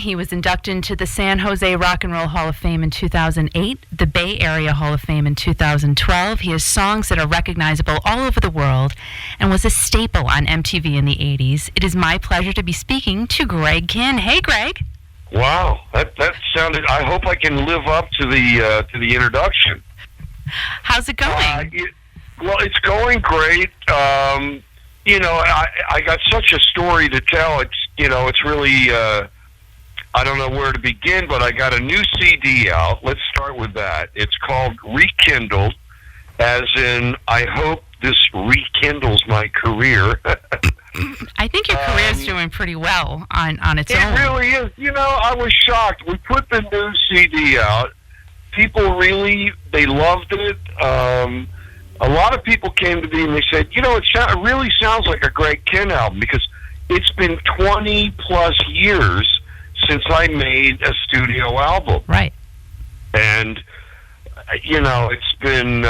He was inducted into the San Jose Rock and Roll Hall of Fame in 2008, the Bay Area Hall of Fame in 2012. He has songs that are recognizable all over the world and was a staple on MTV in the 80s. It is my pleasure to be speaking to Greg Kihn. Hey, Greg. Wow, that sounded. I hope I can live up to the introduction. How's it going? Well, it's going great. I got such a story to tell. It's really. I don't know where to begin, but I got a new CD out. Let's start with that. It's called Rekindled, as in I hope this rekindles my career. I think your career's doing pretty well on its own. It really is. I was shocked. We put the new CD out. People they loved it. A lot of people came to me and they said, it really sounds like a Greg Kihn album, because it's been 20-plus years since I made a studio album. Right. And, it's been,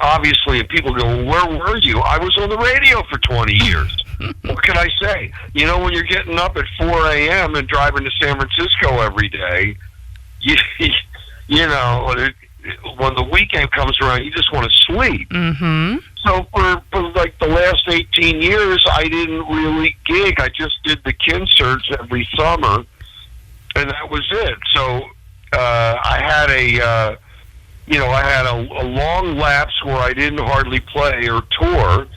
obviously, and people go, where were you? I was on the radio for 20 years. What can I say? When you're getting up at 4 a.m. and driving to San Francisco every day, when the weekend comes around, you just want to sleep. Mm-hmm. So for like the last 18 years, I didn't really gig. I just did the concerts every summer, and that was it. So I had a long lapse where I didn't hardly play or tour,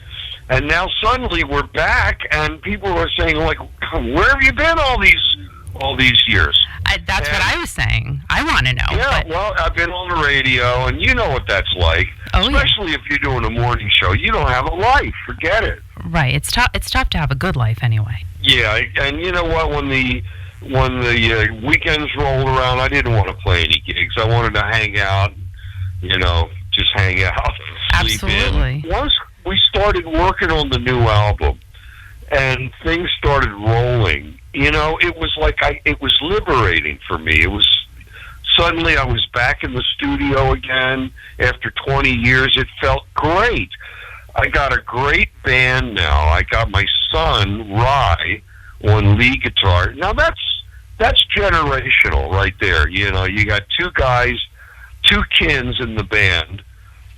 and now suddenly we're back, and people are saying, like, where have you been all these years? That's what I was saying. I want to know. Yeah, well, I've been on the radio, and you know what that's like. Oh, especially if you're doing a morning show. You don't have a life. Forget it. Right. It's tough to have a good life anyway. Yeah, and you know what? When the weekends rolled around, I didn't want to play any gigs. I wanted to hang out, just hang out, sleep Absolutely. in. Once we started working on the new album, and things started rolling, it was like it was liberating for me. It was suddenly I was back in the studio again after 20 years. It felt great. I got a great band now. I got my son Rye on lead guitar. Now that's generational right there. You got two guys, two Kihns in the band,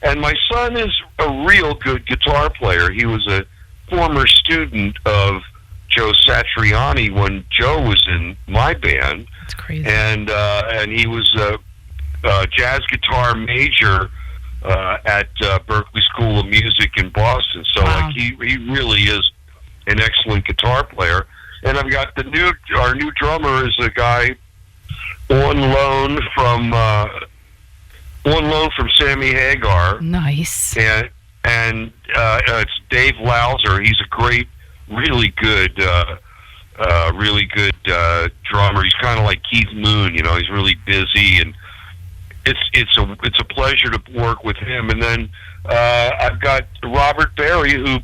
and my son is a real good guitar player. He was a former student of Joe Satriani when Joe was in my band. That's crazy. And he was a jazz guitar major at Berklee School of Music in Boston. So wow. he really is an excellent guitar player. And I've got our new drummer is a guy on loan from Sammy Hagar. Nice. And it's Dave Lauser. He's a great, really good drummer. He's kind of like Keith Moon. He's really busy, and it's a pleasure to work with him. And then I've got Robert Berry, who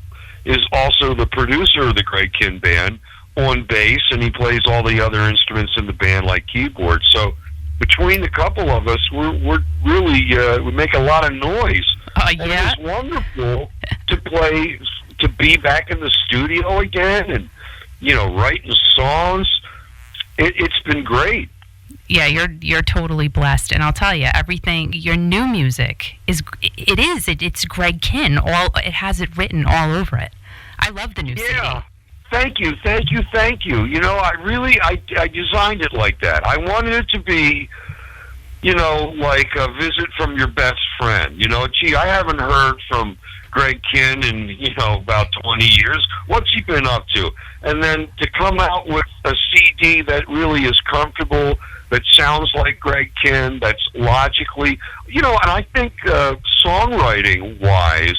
is also the producer of the Greg Kihn Band, on bass, and he plays all the other instruments in the band, like keyboards. So between the couple of us, we're really we make a lot of noise. Yeah. And it was wonderful to be back in the studio again, and writing songs. It's been great. Yeah, you're totally blessed, and I'll tell you, everything. Your new music it's Greg Kihn. It has it written all over it. I love the new CD. Yeah. Thank you. I designed it like that. I wanted it to be, like a visit from your best friend. Gee, I haven't heard from Greg Kihn in, about 20 years. What's he been up to? And then to come out with a CD that really is comfortable, that sounds like Greg Kihn, that's logically, and I think songwriting-wise,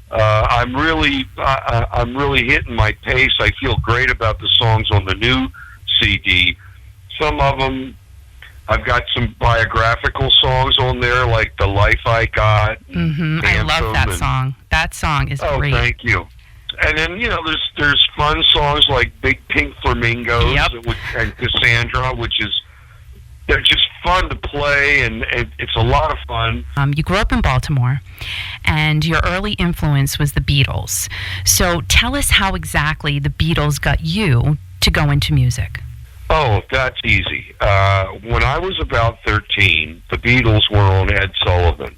I'm really hitting my pace. I feel great about the songs on the new CD. Some of them, I've got some biographical songs on there, like The Life I Got. Mm-hmm. I love that song. That song is great. Oh, thank you. And then, there's fun songs like Big Pink Flamingos. Yep. And Cassandra, they're just fun to play, and it's a lot of fun. You grew up in Baltimore, and your early influence was the Beatles. So tell us how exactly the Beatles got you to go into music. Oh, that's easy. When I was about 13, the Beatles were on Ed Sullivan.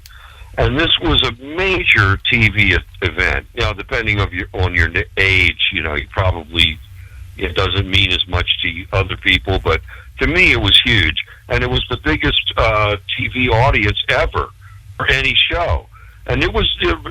And this was a major TV event. Depending on your age, you probably, it doesn't mean as much to other people, but to me it was huge. And it was the biggest TV audience ever for any show. And it was,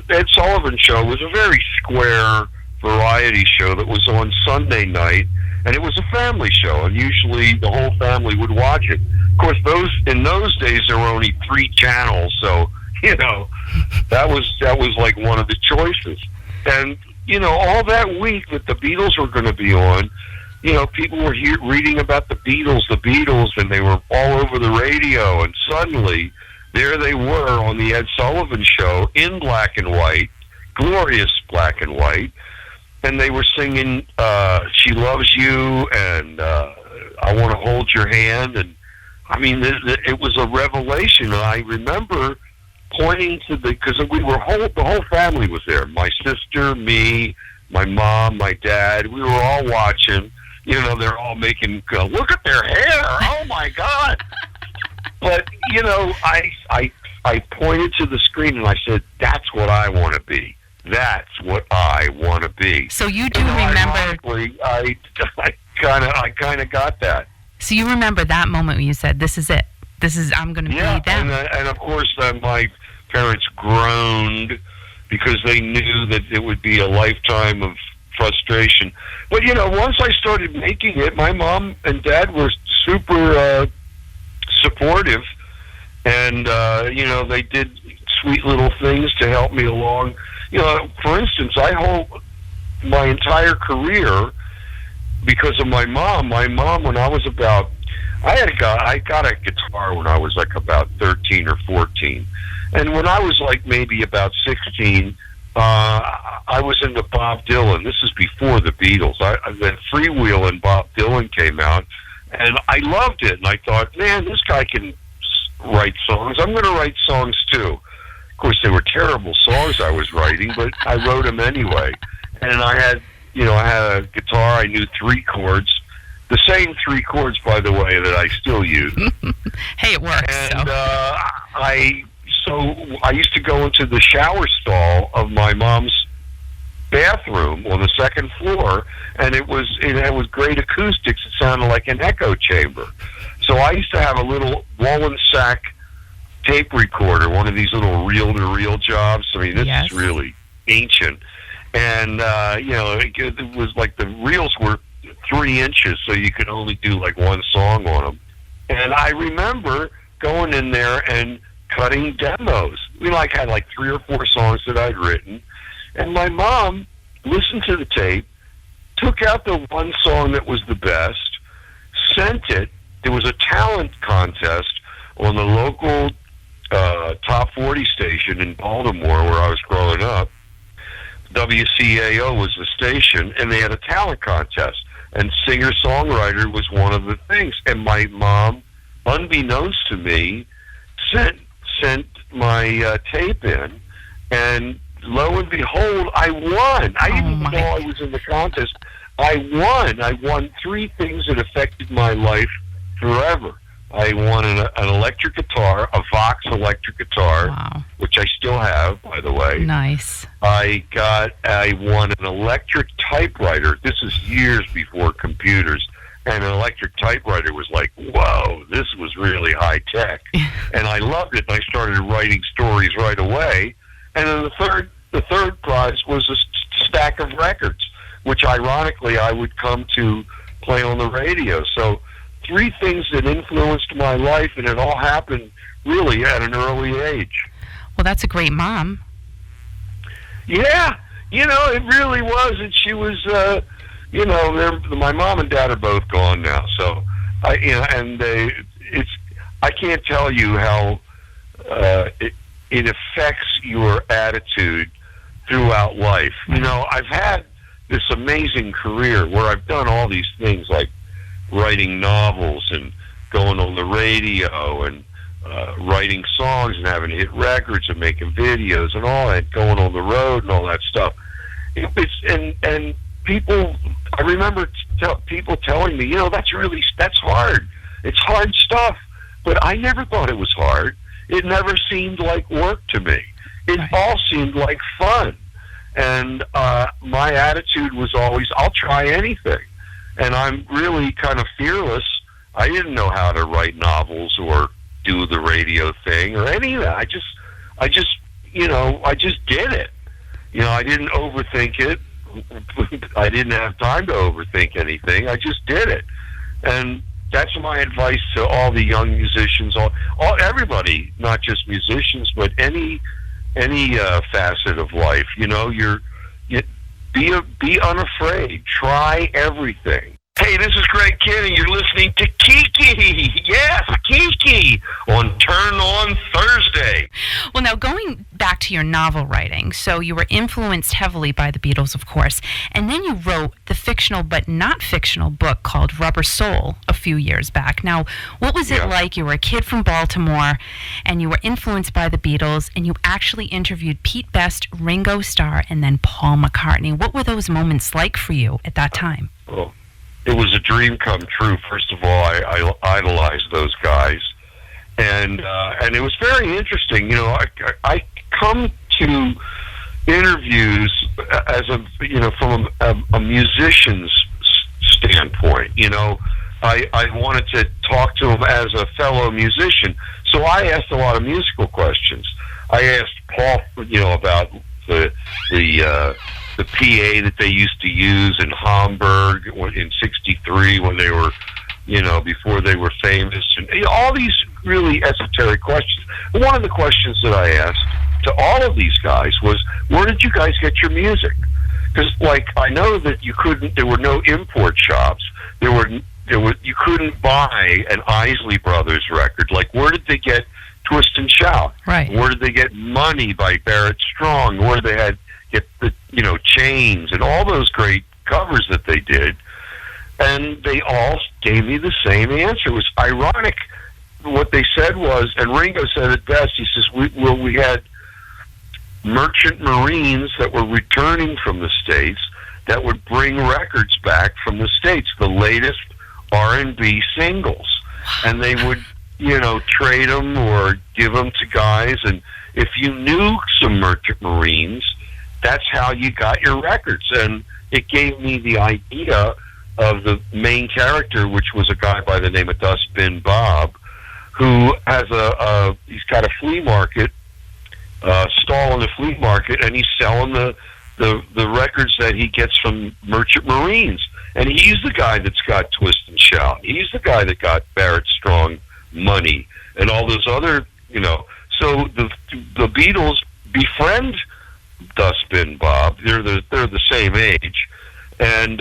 Ed Sullivan Show was a very square variety show that was on Sunday night, and it was a family show, and usually the whole family would watch it. Of course, in those days there were only 3 channels, so that was like one of the choices. And all that week that the Beatles were going to be on, people were reading about the Beatles, and they were all over the radio, and suddenly there they were on the Ed Sullivan Show in black and white, glorious black and white, and they were singing "She Loves You" and "I Want to Hold Your Hand," and I mean, it was a revelation. And I remember pointing to because the whole family was there. My sister, me, my mom, my dad. We were all watching. They're all making, look at their hair. Oh my God. But, I pointed to the screen and I said, that's what I want to be. That's what I want to be. So you do remember... I kind of got that. So you remember that moment when you said, this is it. I'm going to be them. And of course, my parents groaned because they knew that it would be a lifetime of frustration. But, once I started making it, my mom and dad were super supportive. And, they did sweet little things to help me along. For instance, I hope my entire career, because of my mom, when I was about... I got a guitar when I was like about 13 or 14. And when I was like maybe about 16, I was into Bob Dylan. This is before the Beatles. Then Freewheel and Bob Dylan came out, and I loved it. And I thought, man, this guy can write songs. I'm going to write songs too. Of course, they were terrible songs I was writing, but I wrote them anyway. And I had a guitar. I knew 3 chords. The same 3 chords, by the way, that I still use. Hey, it works. And I used to go into the shower stall of my mom's bathroom on the 2nd floor, and it was great acoustics. It sounded like an echo chamber. So I used to have a little Wallensack tape recorder, one of these little reel-to-reel jobs. I mean, this is really ancient. And, it was like the reels were 3 inches, so you could only do like one song on them. And I remember going in there and cutting demos. We had like 3 or 4 songs that I'd written, and my mom listened to the tape, took out the one song that was the best, sent it. There was a talent contest on the local top 40 station in Baltimore where I was growing up. WCAO was the station, and they had a talent contest. And singer-songwriter was one of the things. And my mom, unbeknownst to me, sent my tape in, and lo and behold, I won. I didn't even know I was in the contest. I won. I won 3 things that affected my life forever. I won an electric guitar, a Vox electric guitar, which I still have, by the way. Nice. I won an electric typewriter. This is years before computers. And an electric typewriter was like, whoa, this was really high tech. And I loved it. And I started writing stories right away. And then the third prize was a stack of records, which ironically I would come to play on the radio. So 3 things that influenced my life, and it all happened really at an early age. Well, that's a great mom. Yeah, it really was. And she was, my mom and dad are both gone now. So, I can't tell you how it affects your attitude throughout life. I've had this amazing career where I've done all these things like writing novels and going on the radio and writing songs and having hit records and making videos and all that, going on the road and all that stuff. And I remember people telling me, that's hard. It's hard stuff. But I never thought it was hard. It never seemed like work to me. It all seemed like fun. And my attitude was always, I'll try anything. And I'm really kind of fearless. I didn't know how to write novels or do the radio thing or any of that. I just did it. I didn't overthink it. I didn't have time to overthink anything. I just did it. And that's my advice to all the young musicians, everybody, not just musicians, but any facet of life. Be unafraid. Try everything. Hey, this is Greg Kihn, and you're listening to Kiki. Yes, Kiki on Turn On Thursday. Well, now going back to your novel writing, so you were influenced heavily by the Beatles, of course, and then you wrote the fictional but not fictional book called Rubber Soul a few years back. Now, what was it like? You were a kid from Baltimore, and you were influenced by the Beatles, and you actually interviewed Pete Best, Ringo Starr, and then Paul McCartney. What were those moments like for you at that time? Oh. It was a dream come true. First of all, I idolized those guys, and it was very interesting. I come to interviews from a musician's standpoint. I wanted to talk to him as a fellow musician, so I asked a lot of musical questions. I asked Paul, about the PA that they used to use in Hamburg in '63 when they were, before they were famous, and all these really esoteric questions. And one of the questions that I asked to all of these guys was, where did you guys get your music? Because, I know that there were no import shops. You couldn't buy an Isley Brothers record. Where did they get Twist and Shout? Right. Where did they get Money by Barrett Strong? Where did they get the Chains and all those great covers that they did? And they all gave me the same answer. It was ironic. What they said was, and Ringo said it best, he says, we had merchant marines that were returning from the States that would bring records back from the States, the latest R&B singles. And they would, trade them or give them to guys. And if you knew some merchant marines, that's how you got your records. And it gave me the idea of the main character, which was a guy by the name of Dustbin Bob, who has he's got a flea market, stall in the flea market, and he's selling the records that he gets from merchant marines. And he's the guy that's got Twist and Shout. He's the guy that got Barrett Strong, Money, and all those other, So the Beatles befriend Dustbin Bob. They're the same age, and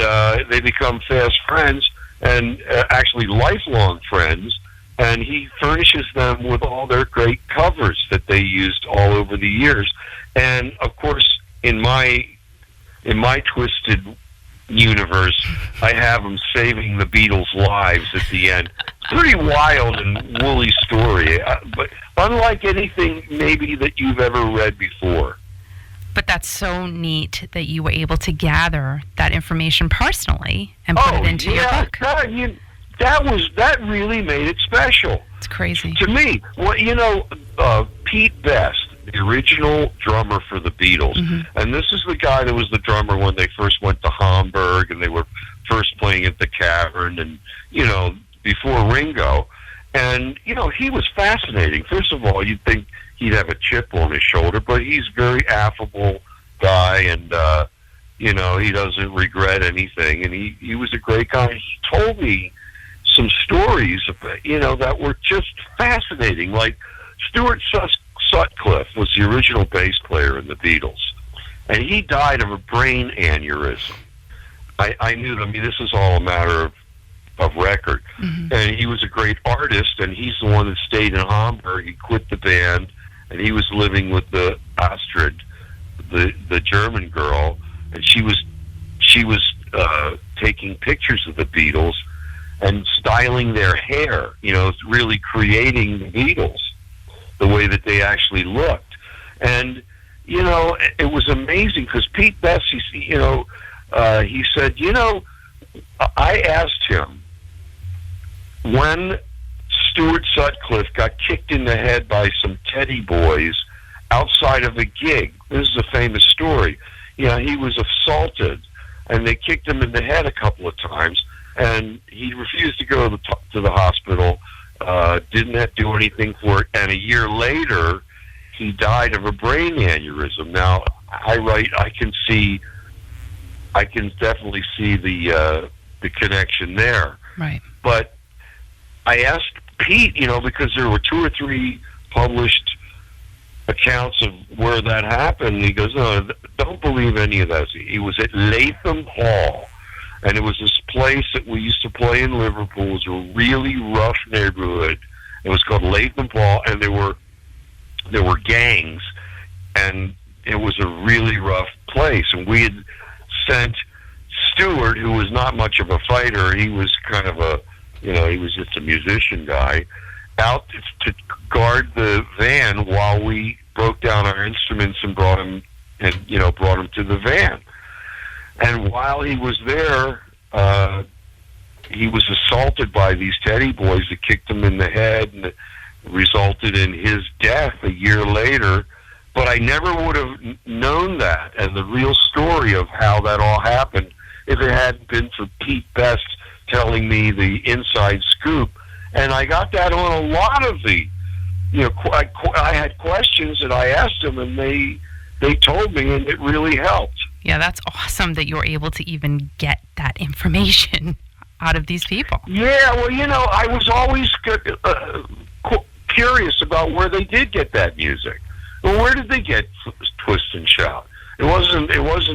they become fast friends and actually lifelong friends. And he furnishes them with all their great covers that they used all over the years. And of course, in my twisted universe, I have them saving the Beatles' lives at the end. Pretty wild and woolly story, but unlike anything maybe that you've ever read before. But that's so neat that you were able to gather that information personally and put it into your book. That really made it special. It's crazy. To me, Pete Best, the original drummer for the Beatles, and this is the guy that was the drummer when they first went to Hamburg and they were first playing at the Cavern and, before Ringo. And, he was fascinating. First of all, you'd think he'd have a chip on his shoulder, but he's a very affable guy, and he doesn't regret anything, and he was a great guy. He told me some stories that were just fascinating. Like Stuart Sutcliffe was the original bass player in the Beatles, and he died of a brain aneurysm. I knew that. I mean, this is all a matter of record. And he was a great artist, and he's the one that stayed in Hamburg. He quit the band, and he was living with the Astrid, the German girl, and she was taking pictures of the Beatles and styling their hair, really creating the Beatles the way that they actually looked. And, it was amazing because Pete Best, he said, I asked him when Stuart Sutcliffe got kicked in the head by some Teddy boys outside of a gig. This is a famous story. He was assaulted, and they kicked him in the head a couple of times, and he refused to go to the hospital, didn't do anything for it, and a year later, he died of a brain aneurysm. Now, I can definitely see the connection there. Right. But I asked Pete, because there were 2 or 3 published accounts of where that happened. He goes, no, don't believe any of that. He was at Latham Hall, and it was this place that we used to play in Liverpool. It was a really rough neighborhood. It was called Latham Hall, and there were gangs, and it was a really rough place. And we had sent Stewart, who was not much of a fighter. He was kind of he was just a musician guy, out to guard the van while we broke down our instruments and brought him to the van. And while he was there, he was assaulted by these Teddy boys that kicked him in the head, and it resulted in his death a year later. But I never would have known that and the real story of how that all happened if it hadn't been for Pete Best telling me the inside scoop. And I got that on a lot of the, I had questions that I asked them, and they told me, and it really helped. Yeah, that's awesome that you're able to even get that information out of these people. Yeah, well, I was always curious about where they did get that music. Well, where did they get Twist and Shout? It wasn't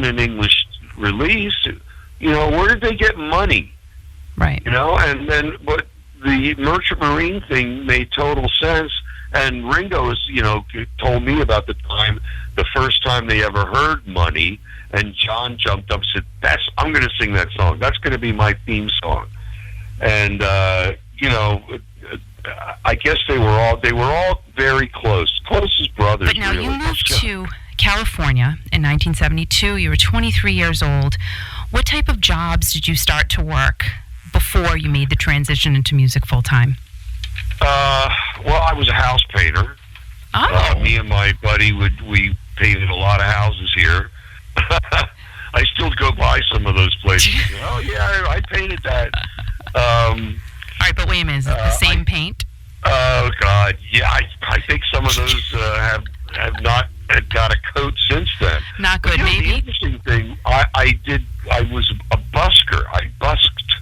an English release. Where did they get Money? Right. And then, but the Merchant Marine thing made total sense. And Ringo's, told me about the first time they ever heard Money, and John jumped up and said, I'm going to sing that song. That's going to be my theme song. And, I guess they were all very close as brothers. But now really. You moved to California in 1972. You were 23 years old. What type of jobs did you start to work before you made the transition into music full time? Well, I was a house painter. Oh. Me and my buddy we painted a lot of houses here. I still go by some of those places. Oh yeah, I painted that. All right, but wait a minute, is it the same paint? Oh God, yeah. I think some of those have not got a coat since then. Not good, but, maybe. The interesting thing, I was a busker. I busked,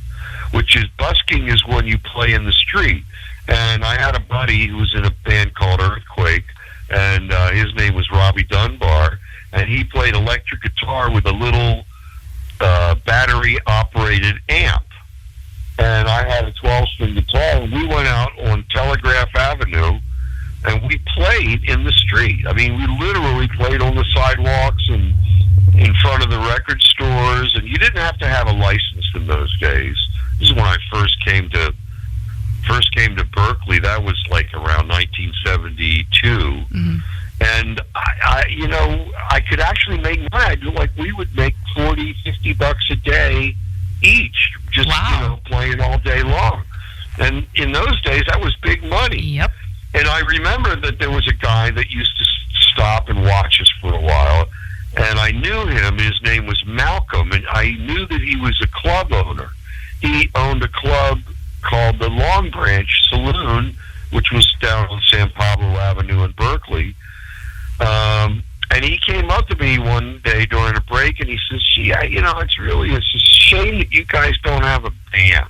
busking is when you play in the street. And I had a buddy who was in a band called Earthquake, and his name was Robbie Dunbar, and he played electric guitar with a little battery-operated amp. And I had a 12-string guitar, and we went out on Telegraph Avenue, and we played in the street. I mean, we literally played on the sidewalks and in front of the record stores, and you didn't have to have a license in those days. This is when I first came to Berkeley. That was like around 1972. Mm-hmm. And I could actually make money. We would make $40-50 a day each, just playing all day long. And in those days, that was big money. Yep. And I remember that there was a guy that used to stop and watch us for a while, and I knew him. His name was Malcolm, and I knew that he was a club owner. He owned a club called the Long Branch Saloon, which was down on San Pablo Avenue in Berkeley. And he came up to me one day during a break, and he says, "Gee, it's a shame that you guys don't have a band.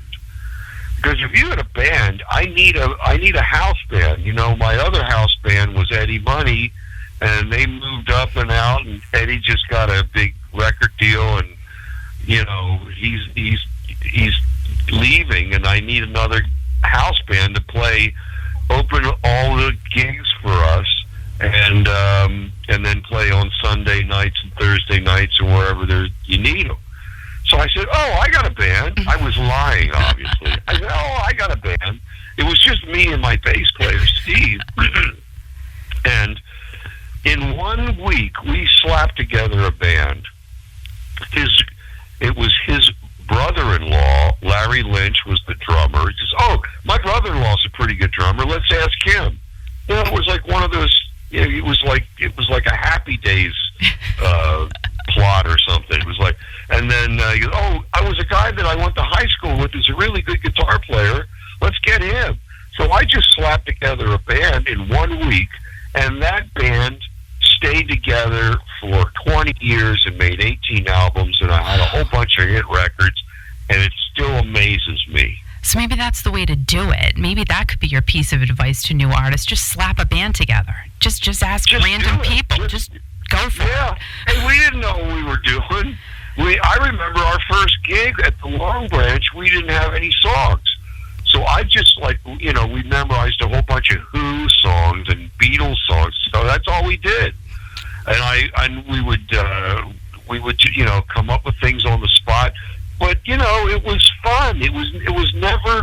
Because if you had a band, I need a house band. My other house band was Eddie Money, and they moved up and out, and Eddie just got a big record deal, and he's leaving, and I need another house band to open all the gigs for us, and then play on Sunday nights and Thursday nights and wherever you need them." So I said, "Oh, I got a band." I was lying, obviously. I said, "Oh, I got a band." It was just me and my bass player, Steve. And in 1 week, we slapped together a band. it was his brother-in-law, Larry Lynch, was the drummer. He says, "Oh, my brother-in-law's a pretty good drummer. Let's ask him." You know, it was like one of those. You know, it was like a Happy Days plot or something. It was like, and then he goes, "Oh, I was a guy that I went to high school with who's a really good guitar player. Let's get him." So I just slapped together a band in 1 week, and that band stayed together for 20 years and made 18 albums, and I had a whole bunch of hit records, and it still amazes me. So maybe that's the way to do it. Maybe that could be your piece of advice to new artists. Just slap a band together. Just ask random people. Just go for it. Yeah, and we didn't know what we were doing. I remember our first gig at the Long Branch, we didn't have any songs. So I just, we memorized a whole bunch of Who songs and Beatles songs. So that's all we did. And we would come up with things on the spot. But, it was fun. It was never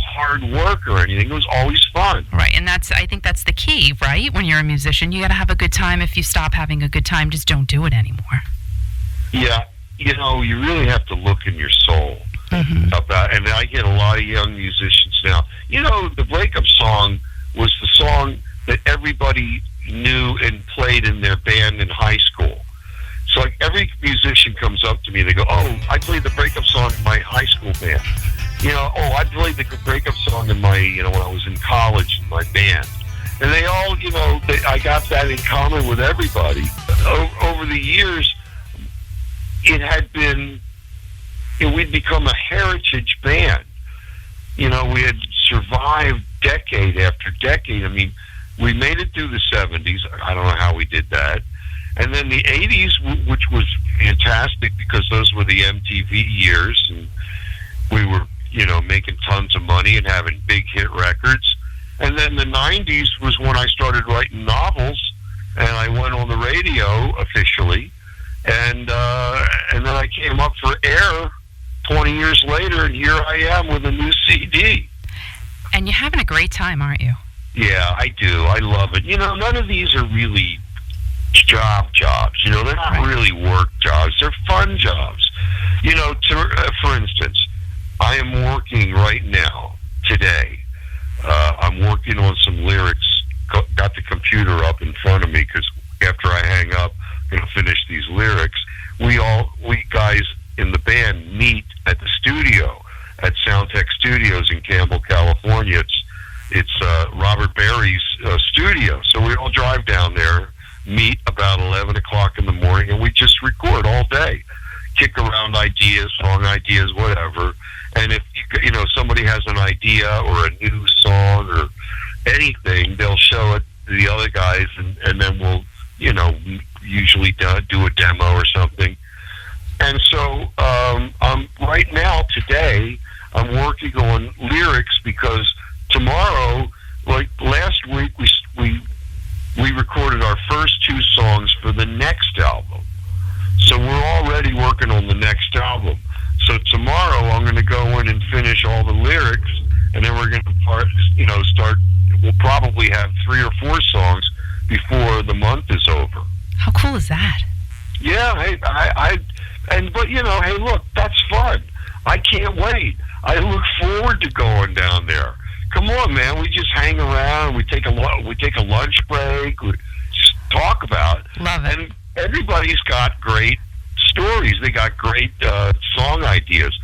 hard work or anything. It was always fun. Right, and I think that's the key, right? When you're a musician, you got to have a good time. If you stop having a good time, just don't do it anymore. Yeah, you really have to look in your soul. Mm-hmm. And I get a lot of young musicians now. The breakup song was the song that everybody knew and played in their band in high school. So like every musician comes up to me, they go, "Oh, I played the breakup song in my high school band." "Oh, I played the breakup song in my, when I was in college in my band." And they all, I got that in common with everybody. Over the years, it had been, we'd become a heritage band. We had survived decade after decade. I mean, we made it through the 70s. I don't know how we did that. And then the 80s, which was fantastic because those were the MTV years, and we were, making tons of money and having big hit records. And then the 90s was when I started writing novels, and I went on the radio officially. And then I came up for air 20 years later, and here I am with a new CD. And you're having a great time, aren't you? Yeah, I do. I love it. None of these are really jobs. They're not really work jobs. They're fun jobs. For instance, I am working right now, today. I'm working on some lyrics. Got the computer up in front of me because after I hang up, I'm going to finish these lyrics. We guys in the band meet at the studio at Soundtech Studios in Campbell, California. It's Robert Barry's studio. So we all drive down there, meet about 11 o'clock in the morning, and we just record all day. Kick around ideas, song ideas, whatever. And if somebody has an idea or a new song or anything, they'll show it to the other guys, and then we'll, usually do a demo or something. And so right now, today, I'm working on lyrics because tomorrow, like last week, we recorded our first 2 songs for the next album. So we're already working on the next album. So tomorrow I'm going to go in and finish all the lyrics, and then we're going to start. We'll probably have 3 or 4 songs before the month is over. How cool is that? Yeah, but hey, look, that's fun. I can't wait. I look forward to going down there. Come on, man. We just hang around. We take a lunch break. We just talk about it. Love it. And everybody's got great stories. They got great song ideas.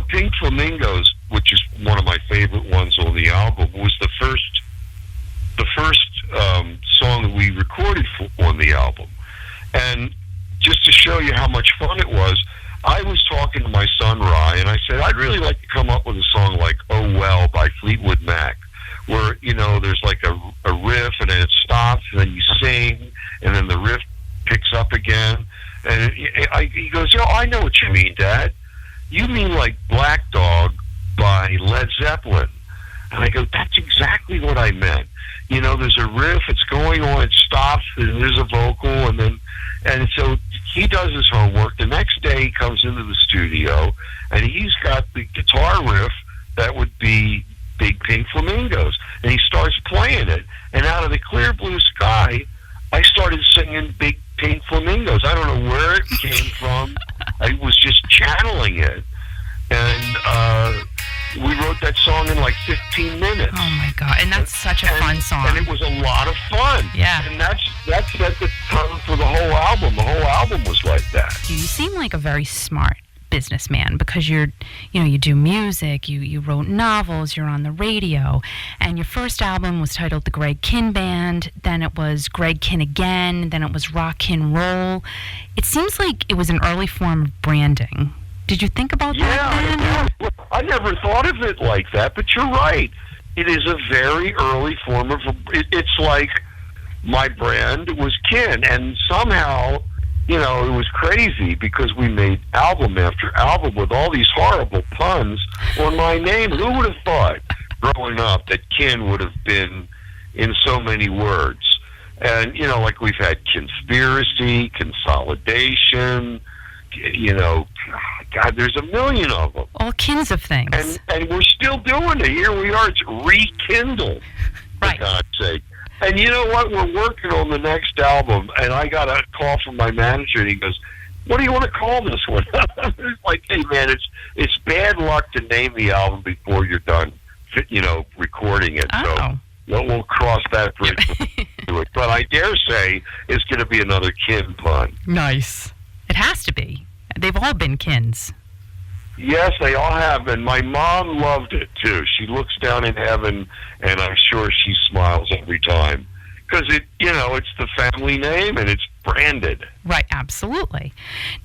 Pink Flamingos, which is one of my favorite ones on the album, was the first song that we recorded on the album. And just to show you how much fun it was, I was talking to my son, Rye, and I said, I'd really like to come up with a song like "Oh Well" by Fleetwood Mac, where, there's like a riff, and then it stops, and then you sing, and then the riff picks up again. And he goes, I know what you mean, Dad. You mean like Black Dog by Led Zeppelin. And I go, that's exactly what I meant. There's a riff, it's going on, it stops, and there's a vocal, and so he does his homework. The next day he comes into the studio, and he's got the guitar riff that would be Big Pink Flamingos, and he starts playing it, and out of the clear blue sky, I started singing Big Pink Flamingos. I don't know where it came from. It was like 15 minutes. Oh my God! And that's such a fun song. And it was a lot of fun. Yeah. And that set the tone for the whole album. The whole album was like that. You seem like a very smart businessman because you do music, you wrote novels, you're on the radio, and your first album was titled The Greg Kihn Band, then it was Greg Kihn Again, then it was Rock and Roll. It seems like it was an early form of branding. Did you think about that then? Yeah, I never thought of it like that, but you're right. It is a very early form of, it's like my brand was Kihn, and somehow, it was crazy because we made album after album with all these horrible puns on my name. Who would have thought growing up that Kihn would have been in so many words? And, like we've had conspiracy, consolidation, God, there's a million of them. All kinds of things. And we're still doing it. Here we are. It's rekindled, right. For God's sake. And you know what? We're working on the next album, and I got a call from my manager, and he goes, "What do you want to call this one?" It's like, "Hey, man, it's bad luck to name the album before you're done, recording it." Oh. So we'll cross that bridge when we do it. But I dare say it's going to be another Kihn pun. Nice. It has to be. They've all been Kihns. Yes, they all have, and my mom loved it, too. She looks down in heaven, and I'm sure she smiles every time. Because, it's the family name, and it's branded. Right, absolutely.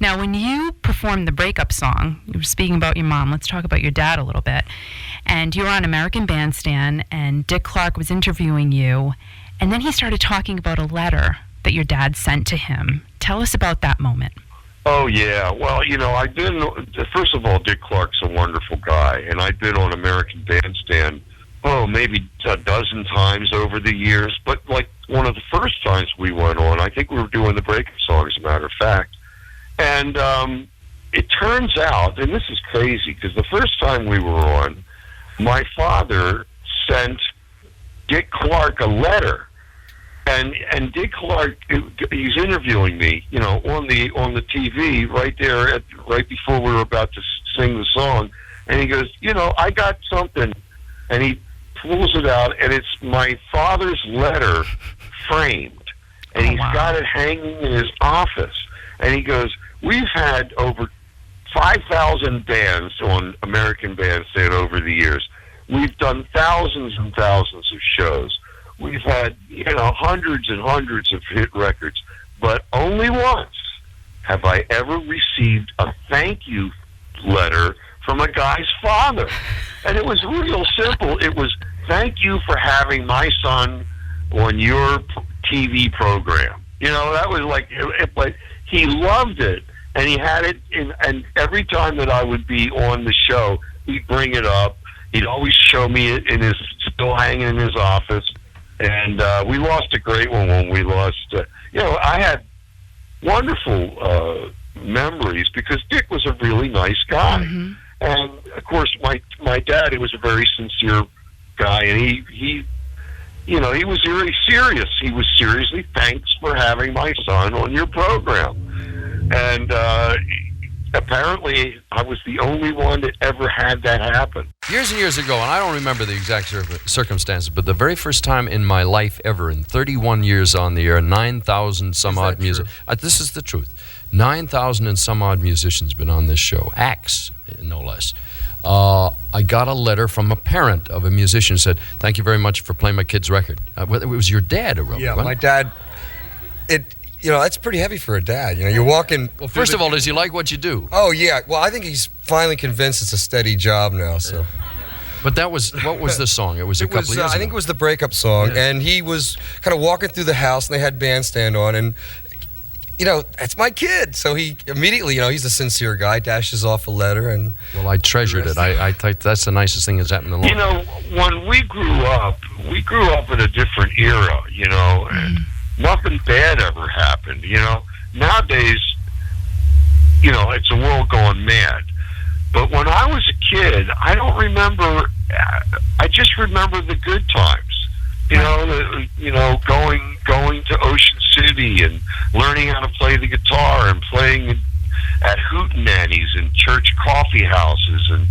Now, when you performed the breakup song, you were speaking about your mom, let's talk about your dad a little bit, and you were on American Bandstand, and Dick Clark was interviewing you, and then he started talking about a letter that your dad sent to him. Tell us about that moment. Oh, yeah. Well, I've been, first of all, Dick Clark's a wonderful guy, and I've been on American Bandstand, maybe a dozen times over the years, but like one of the first times we went on, I think we were doing the breakup song, as a matter of fact, and it turns out, and this is crazy, because the first time we were on, my father sent Dick Clark a letter. And Dick Clark, he's interviewing me, on the TV right there, right before we were about to sing the song, and he goes, I got something, and he pulls it out, and it's my father's letter framed, and he's got it hanging in his office, and he goes, we've had over 5,000 bands on American Bandstand over the years. We've done thousands and thousands of shows. We've had, hundreds and hundreds of hit records, but only once have I ever received a thank you letter from a guy's father. And it was real simple. It was, thank you for having my son on your TV program. That was but he loved it, and he had it and every time that I would be on the show, he'd bring it up. He'd always show me it still hanging in his office. And we lost a great one when we lost, I had wonderful memories because Dick was a really nice guy. Mm-hmm. And, of course, my dad, he was a very sincere guy, and he was very serious. He was seriously, thanks for having my son on your program. And apparently I was the only one that ever had that happen. Years and years ago, and I don't remember the exact circumstances, but the very first time in my life ever, in 31 years on the air, 9,000 some odd music. This is the truth. 9,000 and some odd musicians been on this show, acts, no less. I got a letter from a parent of a musician who said, "Thank you very much for playing my kid's record." It was your dad who wrote it. Yeah, my dad. That's pretty heavy for a dad. You're walking. Well, first of all, does he like what you do? Oh yeah. Well, I think he's finally convinced it's a steady job now. So. Yeah. But what was the song? It was a couple of years ago. I think it was the breakup song, and he was kind of walking through the house, and they had Bandstand on, and that's my kid. So he immediately, he's a sincere guy, dashes off a letter, and well, I treasured it. I thought that's the nicest thing that's happened in a long time. When we grew up in a different era, and nothing bad ever happened, Nowadays, it's a world going mad. But when I was a kid, I don't remember, I just remember the good times. Going to Ocean City and learning how to play the guitar and playing at hootenannies and church coffee houses and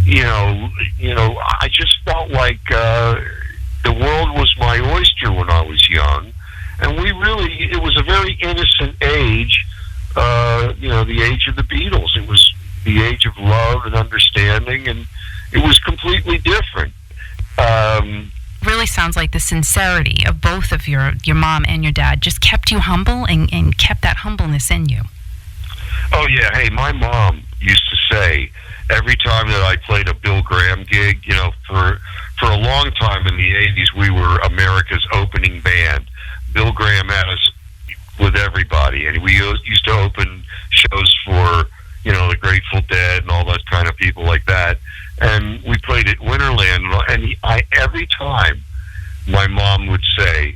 I just felt like the world was my oyster when I was young, and it was a very innocent age. The age of the Beatles. It was the age of love and understanding, and it was completely different. Really sounds like the sincerity of both of your mom and your dad just kept you humble and kept that humbleness in you. Oh, yeah. Hey, my mom used to say every time that I played a Bill Graham gig, for a long time in the 80s, we were America's opening band. Bill Graham had us with everybody, and we used to open shows for, the Grateful Dead and all those kind of people like that. And we played at Winterland, and every time my mom would say,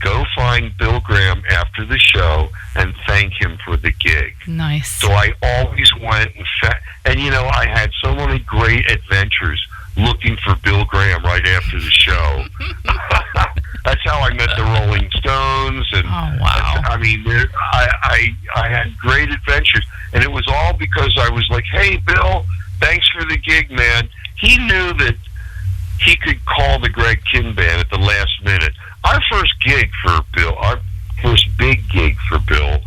go find Bill Graham after the show and thank him for the gig. Nice. So I always went and I had so many great adventures looking for Bill Graham right after the show. That's how I met the Rolling Stones, and oh, wow. I had great adventures, and it was all because I was like, hey, Bill, thanks for the gig, man. He knew that he could call the Greg Kihn Band at the last minute. Our first big gig for Bill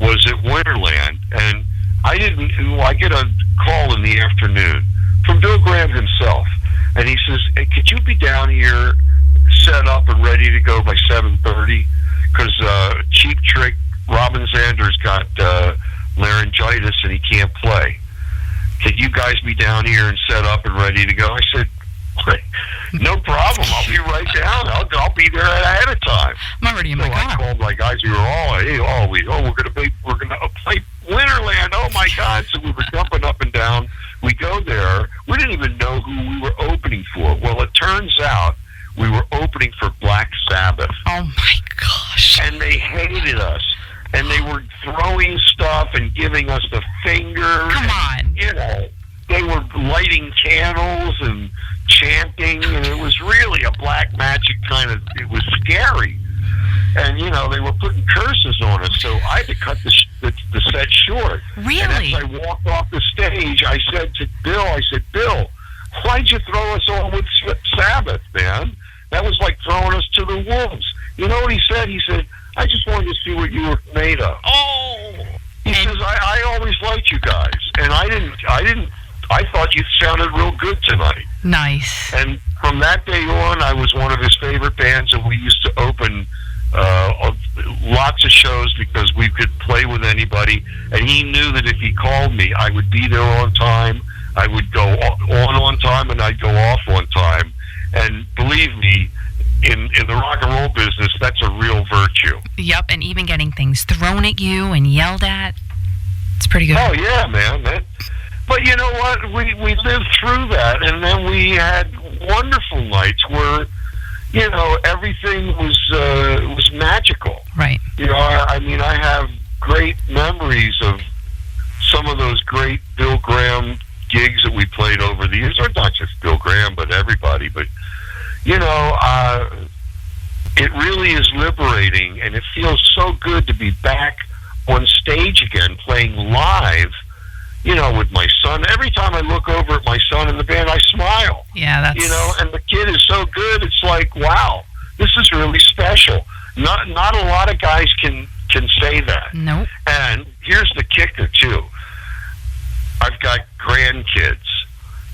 was at Winterland, and I get a call in the afternoon from Bill Graham himself, and he says, hey, could you be down here set up and ready to go by 7:30? Because Cheap Trick, Robin Zander's got laryngitis and he can't play. Could you guys be down here and set up and ready to go? I said, no problem. I'll be right down. I'll be there ahead of time. I'm already in my car. I called my guys. We were all, we're gonna play Winterland. Oh my God! So we were jumping up and down. We go there. We didn't even know who we were opening for. Well, it turns out we were opening for Black Sabbath. Oh my gosh! And they hated us. And they were throwing stuff and giving us the finger. Come on. They were lighting candles and chanting, and it was really a black magic kind of, it was scary. And, they were putting curses on us, so I had to cut the set short. Really? And as I walked off the stage, I said to Bill, Bill, why'd you throw us all with Sabbath, man? That was like throwing us to the wolves. You know what he said? He said, I just wanted to see what you were made of. Oh. He says, I always liked you guys, and I thought you sounded real good tonight. Nice. And from that day on, I was one of his favorite bands, and we used to open lots of shows because we could play with anybody, and he knew that if he called me, I would be there on time, I would go on time, and I'd go off on time. And believe me, in the rock and roll business, that's a real virtue. Yep, and even getting things thrown at you and yelled at, it's pretty good. Oh, yeah, man. But you know what? We lived through that, and then we had wonderful nights where, everything was magical. Right. I have great memories of some of those great Bill Graham gigs that we played over the years, or not just Bill Graham, but everybody. But it really is liberating, and it feels so good to be back on stage again, playing live, with my son. Every time I look over at my son in the band, I smile. Yeah, that's... and the kid is so good, it's like, wow, this is really special. Not a lot of guys can say that. Nope. And here's the kicker, too. I've got grandkids.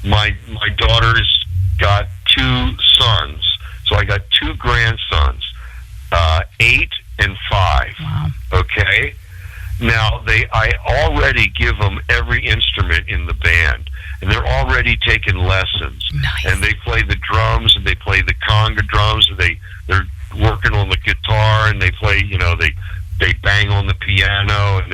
My daughter's got 2 sons, so I got 2 grandsons, 8 and 5. Wow. Okay? Now, I already give them every instrument in the band, and they're already taking lessons. Nice. And they play the drums, and they play the conga drums, and they're working on the guitar, and they play, they bang on the piano, and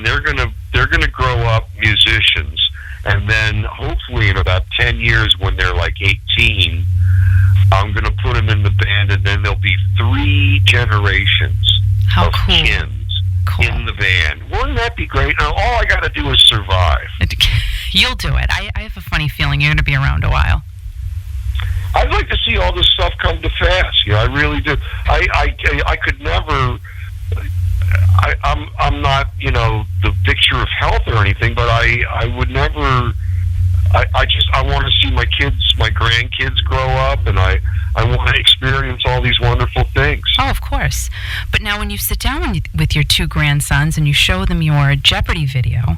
they're gonna grow up musicians. And then hopefully in about 10 years, when they're like 18, I'm going to put them in the band, and then there'll be 3 generations of Kihns in the band. Wouldn't that be great? Now, all I got to do is survive. You'll do it. I have a funny feeling you're going to be around a while. I'd like to see all this stuff come to pass. I really do. I could never... I'm not, the picture of health or anything, but I would never I want to see my kids, my grandkids grow up, and I want to experience all these wonderful things. Oh, of course. But now when you sit down with your two grandsons and you show them your Jeopardy video,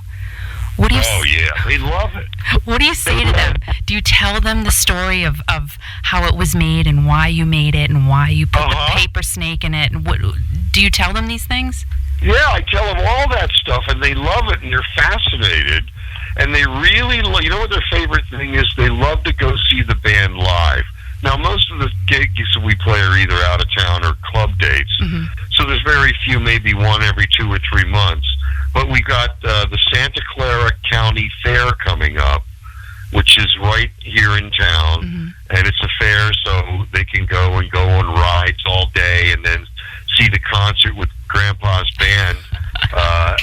what do you yeah, they love it. What do you say to them? Do you tell them the story of how it was made and why you made it and why you put the paper snake in it? And what do you tell them these things? Yeah, I tell them all that stuff, and they love it, and they're fascinated. And they really, you know what their favorite thing is? They love to go see the band live. Now, most of the gigs that we play are either out of town or club dates. Mm-hmm. So there's very few, maybe one every 2 or 3 months. But we got the Santa Clara County Fair coming up, which is right here in town. Mm-hmm. And it's a fair, so they can go on rides all day and then see the concert with Grandpa's band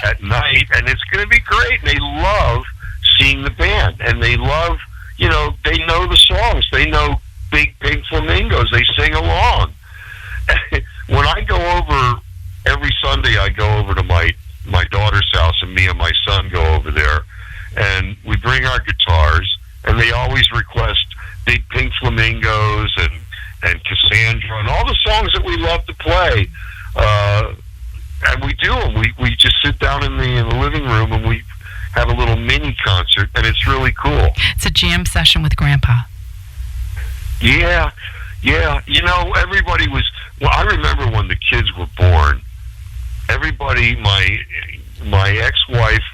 at night. And it's going to be great. And they love seeing the band. And they love, they know the songs. They know Big Pink Flamingos. They sing along. When I go over, every Sunday I go over to my daughter's house, and me and my son go over there, and we bring our guitars, and they always request Big Pink Flamingos and Cassandra and all the songs that we love to play, and we do them. We just sit down in the living room, and we have a little mini concert, and it's really cool. It's a jam session with Grandpa. Yeah. Everybody was. Well, I remember when the kids were born. Everybody, my ex-wife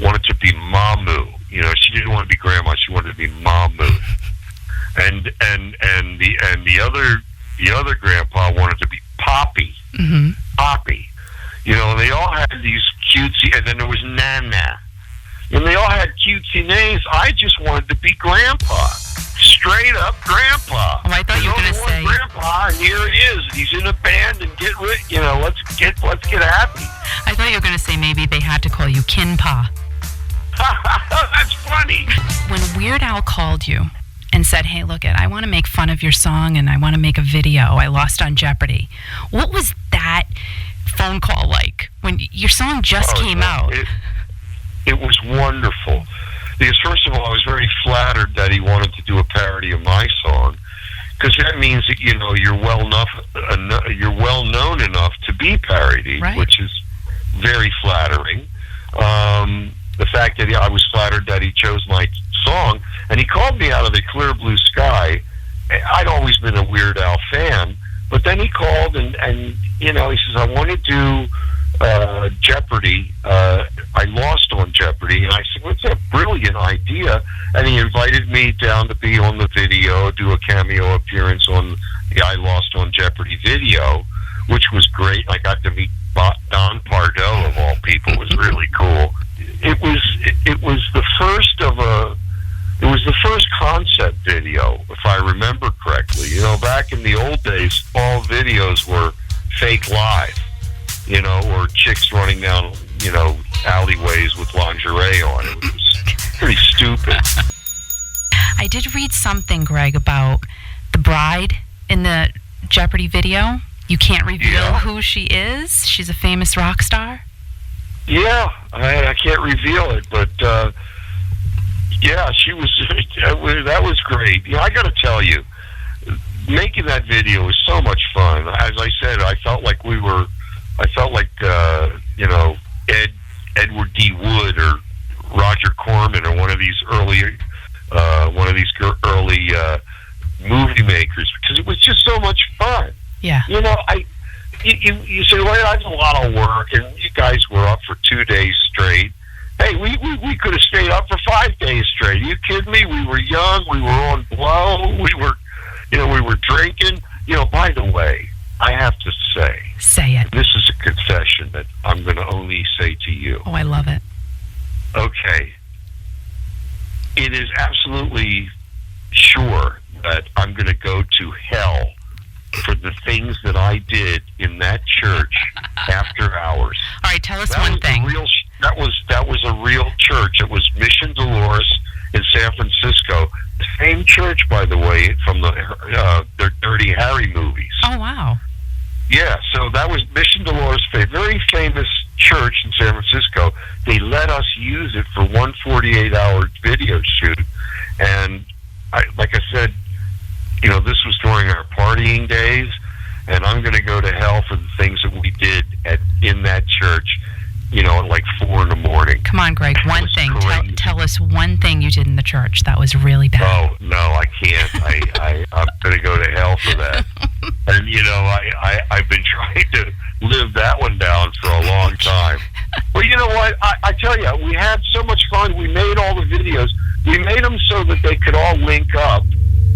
wanted to be Mamu. She didn't want to be Grandma. She wanted to be Mamu. And the other Grandpa wanted to be Poppy. Mm-hmm. Poppy. They all had these cutesy, and then there was Nana. And they all had cutesy names. I just wanted to be Grandpa. Straight up Grandpa. Oh, I thought you were going to say Grandpa, and here it is. He's in a band, and let's get happy. I thought you were going to say maybe they had to call you Kihn-how. That's funny. When Weird Al called you and said, "Hey, look I want to make fun of your song and I want to make a video. I lost on Jeopardy." What was that phone call like when your song just came out? It was wonderful. Because first of all, I was very flattered that he wanted to do a parody of my song, because that means that you're well known enough to be parodied, right, which is very flattering. The fact that I was flattered that he chose my song, and he called me out of the clear blue sky. I'd always been a Weird Al fan, but then he called and he says, "I want to do Jeopardy. I lost on Jeopardy." And I said, "What's a brilliant idea?" And he invited me down to be on the video, do a cameo appearance on the I Lost on Jeopardy video, which was great. I got to meet Don Pardo, of all people. It was really cool. It was the first concept video, if I remember correctly. Back in the old days, all videos were fake live. Or chicks running down, alleyways with lingerie on. It was pretty stupid. I did read something, Greg, about the bride in the Jeopardy video. You can't reveal who she is. She's a famous rock star. Yeah, I can't reveal it, but she was. That was great. I got to tell you, making that video was so much fun. As I said, I felt like Edward D. Wood or Roger Corman or one of these early movie makers, because it was just so much fun. Yeah. You say, well, that's a lot of work, and you guys were up for 2 days straight. Hey, we could have stayed up for 5 days straight. Are you kidding me? We were young. We were on blow. We were drinking. By the way, I have to say it. This is a confession that I'm going to only say to you. Oh, I love it. Okay. It is absolutely sure that I'm going to go to hell for the things that I did in that church after hours. All right, tell us one thing. That was a real church. It was Mission Dolores in San Francisco. The same church, by the way, from their Dirty Harry movies. Oh, wow. Yeah, so that was Mission Dolores, a very famous church in San Francisco. They let us use it for one 48-hour video shoot this was during our partying days, and I'm going to go to hell for the things that we did in that church, at like 4 in the morning. Come on, Greg, one thing. Tell us one thing you did in the church that was really bad. Oh, no, I can't. I'm going to go to hell for that. And, I've been trying to live that one down for a long time. Well, you know what? I tell you, we had so much fun. We made all the videos. We made them so that they could all link up.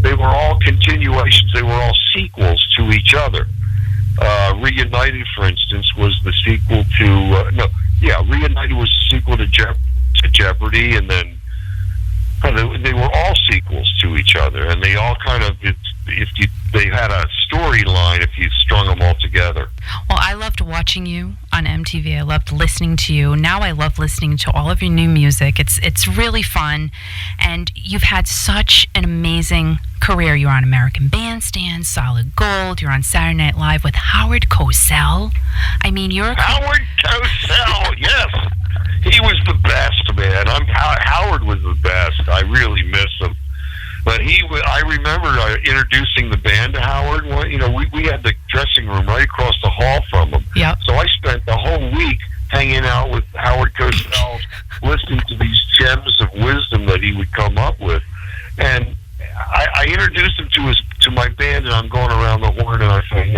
They were all continuations. They were all sequels to each other. Reunited, for instance, was the sequel to... Reunited was the sequel to Jeopardy, and then they were all sequels to each other, and they all kind of... they had a storyline if you strung them all together. Well, I loved watching you on MTV. I loved listening to you. Now I love listening to all of your new music. It's really fun, and you've had such an amazing career. You're on American Bandstand, Solid Gold. You're on Saturday Night Live with Howard Cosell. I mean, Howard Cosell, yes. He was the best, man. Howard was the best. I really miss him. But I remember introducing the band to Howard. We had the dressing room right across the hall from him. Yep. So I spent the whole week hanging out with Howard Cosell, listening to these gems of wisdom that he would come up with. And I introduced him to my band, and I'm going around the horn, and I say,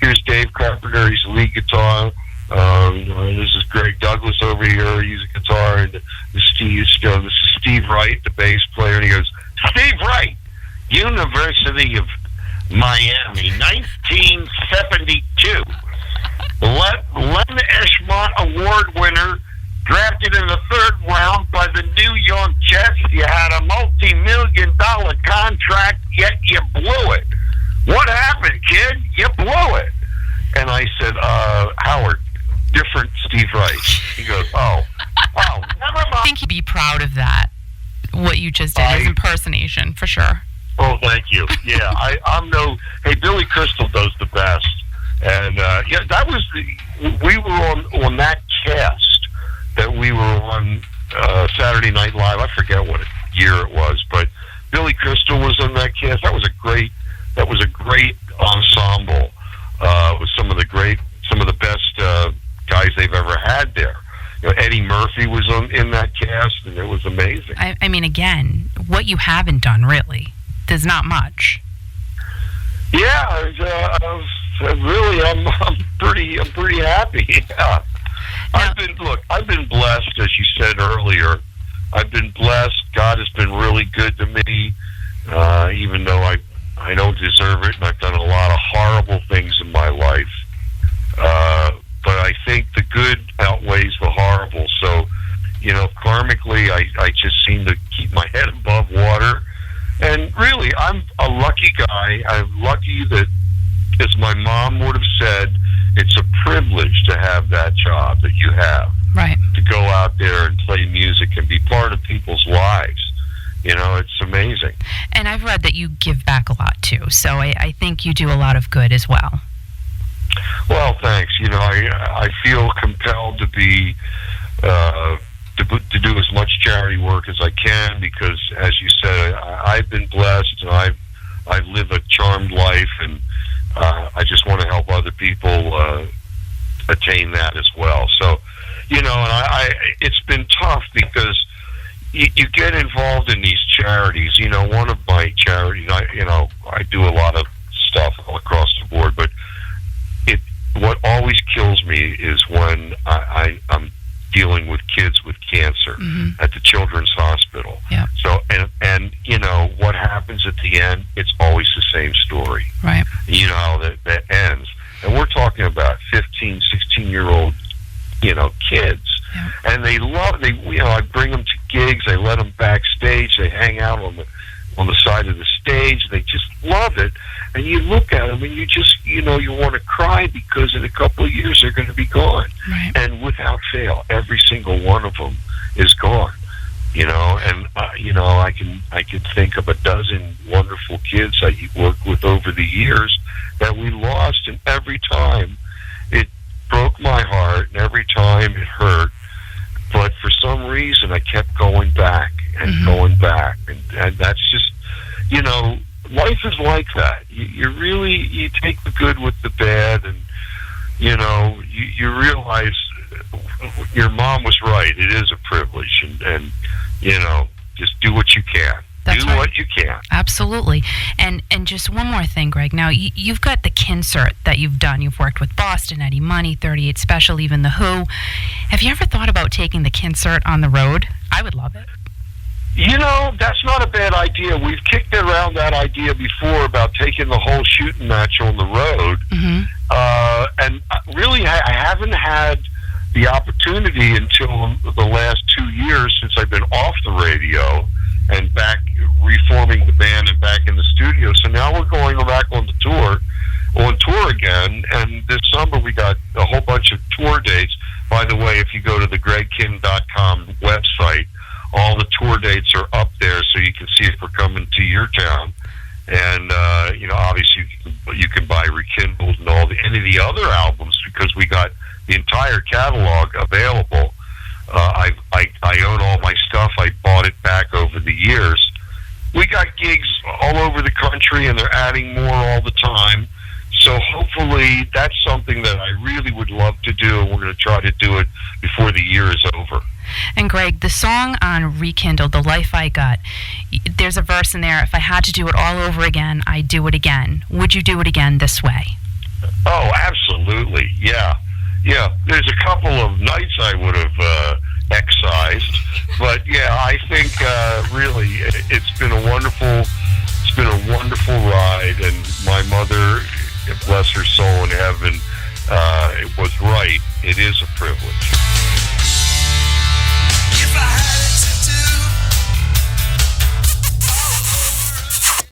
here's Dave Carpenter, he's the lead guitar. This is Greg Douglas over here, he's a guitar, and this is Steve Wright, the bass player, and he goes, Steve Wright, University of Miami, 1972. Len Eshmont Award winner, drafted in the 3rd round by the New York Jets. You had a multi-million-dollar contract, yet you blew it. What happened, kid? You blew it. And I said, Howard, different Steve Wright. He goes, oh, never mind. I think he'd be proud of that. What you just did is impersonation, for sure. Oh, thank you. Yeah, I'm no... Hey, Billy Crystal does the best. And, that was we were on that cast that we were on Saturday Night Live. I forget what year it was, but Billy Crystal was on that cast. That was a great ensemble with some of the best guys they've ever had there. Eddie Murphy was in that cast, and it was amazing. I mean, again, what you haven't done, really, there's not much. Yeah, really, I'm pretty happy. Yeah, now, I've been blessed, as you said earlier. I've been blessed. God has been really good to me, even though I don't deserve it, and I've done a lot of horrible things in my life. But I think the good outweighs the horrible. So, karmically, I just seem to keep my head above water. And really, I'm a lucky guy. I'm lucky that, as my mom would have said, it's a privilege to have that job that you have. Right. To go out there and play music and be part of people's lives. It's amazing. And I've read that you give back a lot, too. So I think you do a lot of good as well. Well, thanks. I feel compelled to be to do as much charity work as I can because, as you said, I've been blessed and I've lived a charmed life, and I just want to help other people attain that as well. So, and it's been tough because you get involved in these charities. One of my charities, I do a lot of stuff all across the board, but what always kills me is when I'm dealing with kids with cancer at the Children's Hospital. Yeah. So, and what happens at the end, it's always the same story. Right. That ends. And we're talking about 15, 16-year-old, kids. Yeah. And I bring them to gigs, I let them backstage, they hang out on the side of the stage, they just love it. And you look at them and you just, you want to cry because in a couple of years they're going to be gone. Right. And without fail, every single one of them is gone. And I can think of a dozen wonderful kids I worked with over the years that we lost, and every time it broke my heart, and every time it hurt. But for some reason, I kept going back and going back, and that's just, life is like that. You take the good with the bad, and you realize your mom was right. It is a privilege, and just do what you can. That's do right. what you can. Absolutely. And just one more thing, Greg. Now, you've got the Kihn-cert that you've done. You've worked with Boston, Eddie Money, 38 Special, even The Who. Have you ever thought about taking the Kihn-cert on the road? I would love it. That's not a bad idea. We've kicked around that idea before about taking the whole shooting match on the road. Mm-hmm. And really, I haven't had the opportunity until the last 2 years since I've been off the radio and back reforming the band and back in the studio. So now we're going back on tour again. And this summer we got a whole bunch of tour dates. By the way, if you go to the gregkihn.com website, all the tour dates are up there, so you can see if we're coming to your town. And obviously you can buy Rekindled and any of the other albums, because we got the entire catalog available. I own all my stuff. I bought it back over the years. We got gigs all over the country, and they're adding more all the time. So hopefully that's something that I really would love to do, and we're going to try to do it before the year is over. And Greg, the song on Rekindled, The Life I Got, there's a verse in there, if I had to do it all over again, I'd do it again. Would you do it again this way? Oh, absolutely, yeah. Yeah, there's a couple of nights I would have excised, but yeah, I think really it's been a wonderful ride, and my mother, bless her soul in heaven, it was right. It is a privilege.